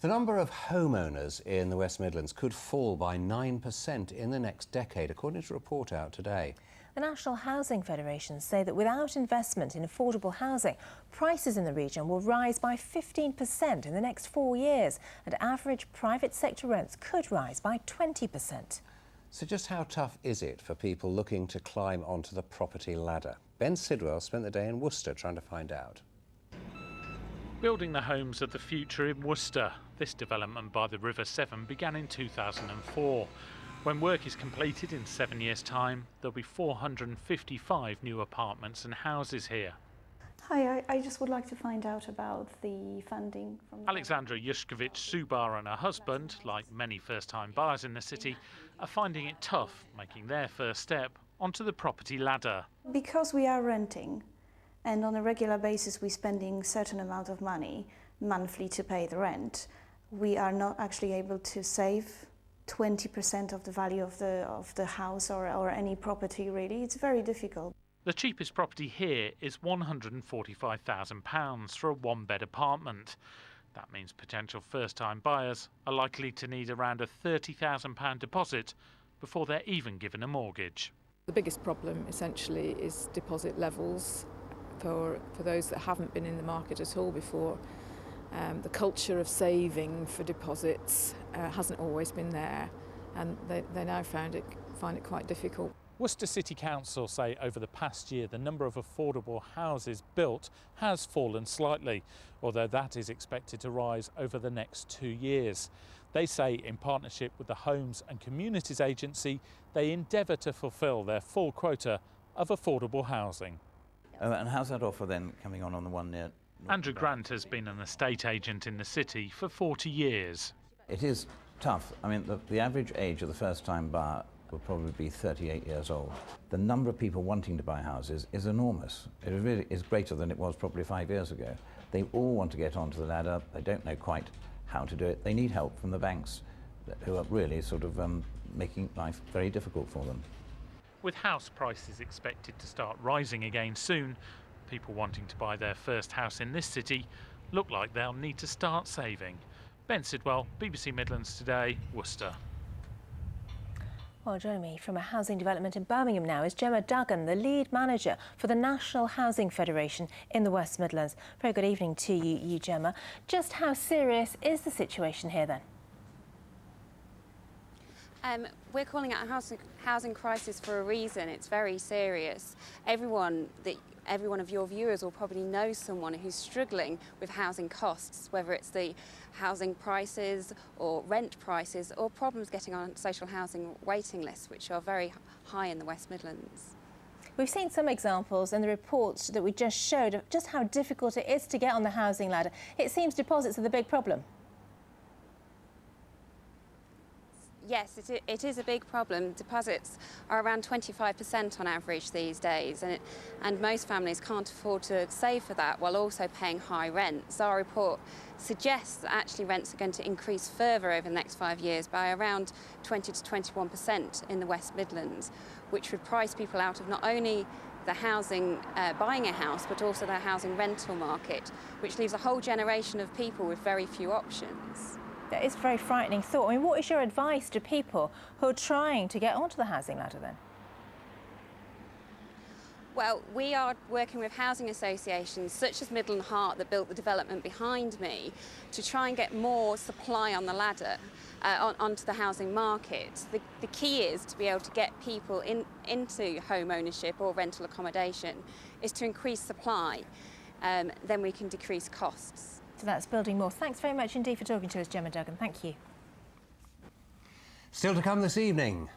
The number of homeowners in the West Midlands could fall by 9% in the next decade, according to a report out today. The National Housing Federation say that without investment in affordable housing, prices in the region will rise by 15% in the next 4 years, and average private sector rents could rise by 20%. So just how tough is it for people looking to climb onto the property ladder? Ben Sidwell spent the day in Worcester trying to find out. Building the homes of the future in Worcester. This development by the River Severn began in 2004. When work is completed in 7 years' time, there'll be 455 new apartments and houses here. Hi, I just would like to find out about the funding from Alexandra Yushkovich-Subar and her husband, like many first-time buyers in the city, are finding it tough making their first step onto the property ladder. Because we are renting, and on a regular basis we're spending a certain amount of money monthly to pay the rent, we are not actually able to save 20% of the value of the house or any property, really. It's very difficult. The cheapest property here is £145,000 for a one-bed apartment. That means potential first-time buyers are likely to need around a £30,000 deposit before they're even given a mortgage. The biggest problem essentially is deposit levels for those that haven't been in the market at all before. The culture of saving for deposits hasn't always been there, and they now find it quite difficult. Worcester City Council say over the past year the number of affordable houses built has fallen slightly, although that is expected to rise over the next 2 years. They say in partnership with the Homes and Communities Agency they endeavour to fulfil their full quota of affordable housing. And how's that offer then coming on the one near? Andrew Grant has been an estate agent in the city for 40 years. It is tough. I mean, the average age of the first-time buyer will probably be 38 years old. The number of people wanting to buy houses is enormous. It really is greater than it was probably 5 years ago. They all want to get onto the ladder. They don't know quite how to do it. They need help from the banks, who are really sort of making life very difficult for them. With house prices expected to start rising again soon, people wanting to buy their first house in this city look like they'll need to start saving. Ben Sidwell, BBC Midlands Today, Worcester. Well, joining me from a housing development in Birmingham now is Gemma Duggan, the lead manager for the National Housing Federation in the West Midlands. Very good evening to you, Gemma. Just how serious is the situation here then? We're calling it a housing crisis for a reason. It's very serious. Every one of your viewers will probably know someone who's struggling with housing costs, whether it's the housing prices or rent prices or problems getting on social housing waiting lists, which are very high in the West Midlands. We've seen some examples in the reports that we just showed of just how difficult it is to get on the housing ladder. It seems deposits are the big problem. Yes, it is a big problem. Deposits are around 25% on average these days, and most families can't afford to save for that while also paying high rents. Our report suggests that actually rents are going to increase further over the next 5 years by around 20 to 21% in the West Midlands, which would price people out of not only the housing, buying a house, but also the housing rental market, which leaves a whole generation of people with very few options. That is a very frightening thought. I mean, what is your advice to people who are trying to get onto the housing ladder then? Well, we are working with housing associations such as Midland Heart that built the development behind me to try and get more supply on the ladder onto the housing market. The key is to be able to get people into home ownership or rental accommodation is to increase supply, then we can decrease costs. So that's building more. Thanks very much indeed for talking to us, Gemma Duggan. Thank you. Still to come this evening,